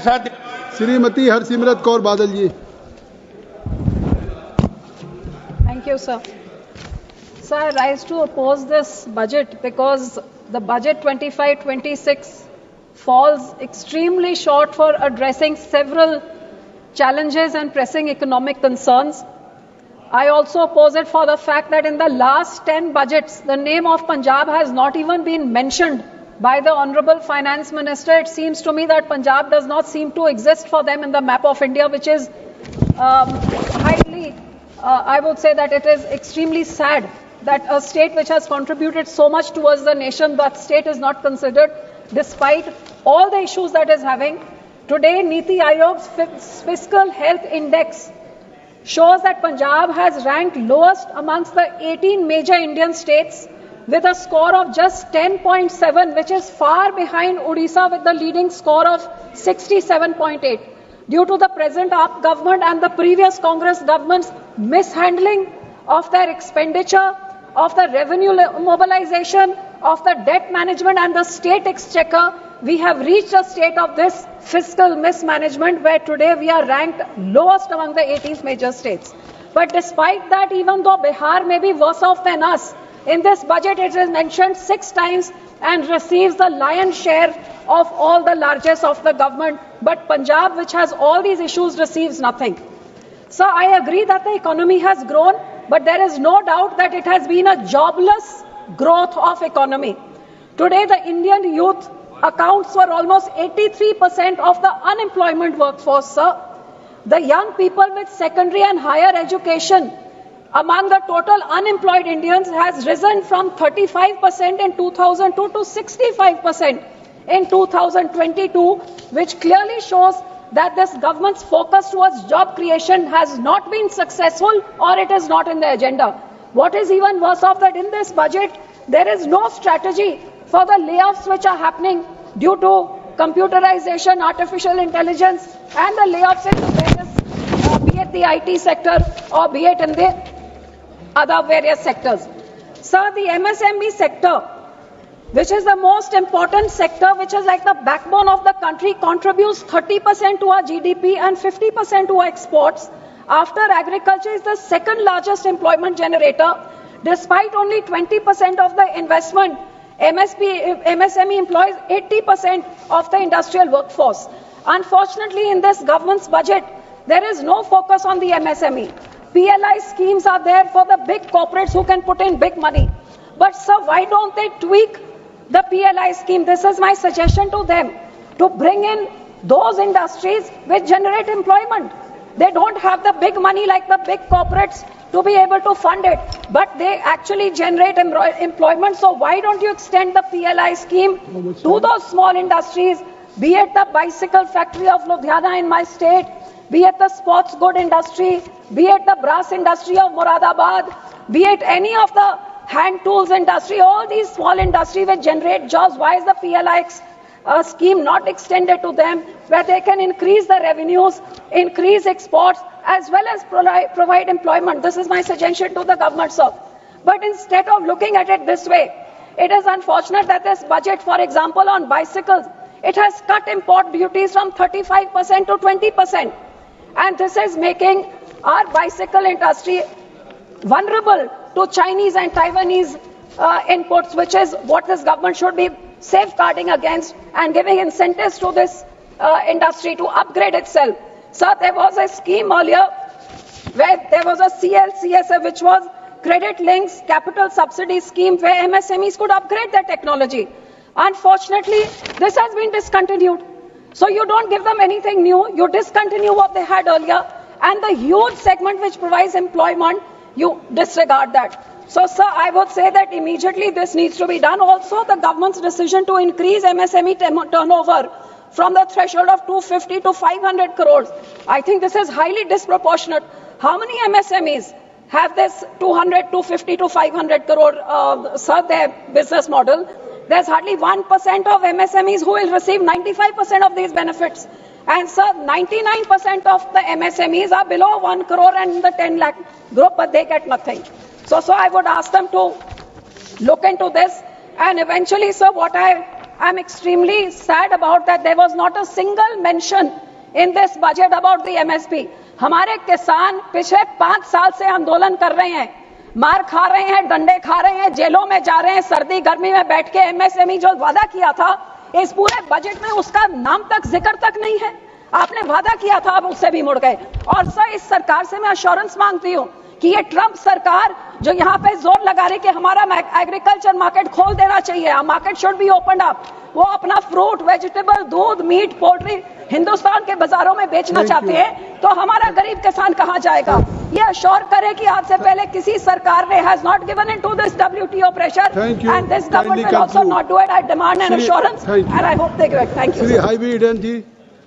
Shrimati Harsimrat Kaur Badal ji. Thank you, sir. Sir, I rise to oppose this budget because the budget 25-26 falls extremely short for addressing several challenges and pressing economic concerns. I also oppose it for the fact that in the last 10 budgets, the name of Punjab has not even been mentioned by the Honorable Finance Minister. It seems to me that Punjab does not seem to exist for them in the map of India, which is I would say that it is extremely sad that a state which has contributed so much towards the nation, that state is not considered despite all the issues that is having. Today, Niti Aayog's Fiscal Health Index shows that Punjab has ranked lowest amongst the 18 major Indian states with a score of just 10.7, which is far behind Odisha with the leading score of 67.8. Due to the present AAP government and the previous Congress government's mishandling of their expenditure, of the revenue mobilization, of the debt management and the state exchequer, we have reached a state of this fiscal mismanagement where today we are ranked lowest among the 18 major states. But despite that, even though Bihar may be worse off than us, in this budget it is mentioned 6 times and receives the lion's share of all the largesse of the government. But Punjab, which has all these issues, receives nothing. So I agree that the economy has grown, but there is no doubt that it has been a jobless growth of economy. Today, the Indian youth accounts for almost 83% of the unemployment workforce, sir. The young people with secondary and higher education among the total unemployed Indians has risen from 35% in 2002 to 65% in 2022, which clearly shows that this government's focus towards job creation has not been successful, or it is not in the agenda. What is even worse off that in this budget, there is no strategy for the layoffs which are happening due to computerization, artificial intelligence, and the layoffs in the various, be it the IT sector or be it in the other various sectors. Sir, the MSME sector, which is the most important sector, which is like the backbone of the country, contributes 30% to our GDP and 50% to our exports. After agriculture is the second largest employment generator. Despite only 20% of the investment, MSME employs 80% of the industrial workforce. Unfortunately, in this government's budget, there is no focus on the MSME. PLI schemes are there for the big corporates who can put in big money. But sir, why don't they tweak the PLI scheme? This is my suggestion to them, to bring in those industries which generate employment. They don't have the big money like the big corporates to be able to fund it, but they actually generate employment. So why don't you extend the PLI scheme to those small industries, be it the bicycle factory of Ludhiana in my state, be it the sports good industry, be it the brass industry of Moradabad, be it any of the hand tools industry, all these small industries which generate jobs. Why is the PLI scheme not extended to them, where they can increase the revenues, increase exports, as well as provide employment? This is my suggestion to the government, sir. But instead of looking at it this way, it is unfortunate that this budget, for example, on bicycles, it has cut import duties from 35% to 20%. And this is making our bicycle industry vulnerable to Chinese and Taiwanese inputs, which is what this government should be safeguarding against and giving incentives to this industry to upgrade itself. Sir, there was a scheme earlier where there was a CLCSF, which was Credit Links Capital Subsidy Scheme, where MSMEs could upgrade their technology. Unfortunately, this has been discontinued. So you don't give them anything new, you discontinue what they had earlier, and the huge segment which provides employment, you disregard that. So, sir, I would say that immediately this needs to be done. Also, the government's decision to increase MSME turnover from the threshold of 250 to 500 crores, I think this is highly disproportionate. How many MSMEs have this 250 to 500 crore, sir, their business model? There's hardly 1% of MSMEs who will receive 95% of these benefits. And sir, 99% of the MSMEs are below 1 crore and in the 10 lakh group, but they get nothing. So I would ask them to look into this. And eventually, sir, what I I'm extremely sad about that. There was not a single mention in this budget about the MSP. हमारे किसान पिछले 5 साल से आंदोलन कर रहे हैं, मार खा रहे हैं, डंडे खा रहे हैं, जेलों में जा रहे हैं, सर्दी गर्मी में बैठ के MSME जो वादा किया था, इस पूरे बजट में उसका नाम तक जिक्र तक नहीं है। आपने वादा किया था, आप उससे भी मुड़ गए। और सर, इस सरकार से मैं अश्योरेंस मांगती हूँ कि ये ट्रंप सरकार जो यहाँ पे जोर लगा रही कि हमारा एग्रीकल्चर मार्केट खोल देना चाहिए, market should be open up, वो अपना फ्रूट, वेजिटेबल, दूध, मीट, पोल्ट्री हिंदुस्तान के बाजारों में बेचना चाहते हैं, तो हमारा गरीब किसान कहाँ जाएगा? ये अश्योर करे कि आज से पहले किसी सरकार ने has not given in to this WTO pressure and this government will also not do it. I demand an assurance and I hope they give it. Thank you. Shri Hibi Eden ji.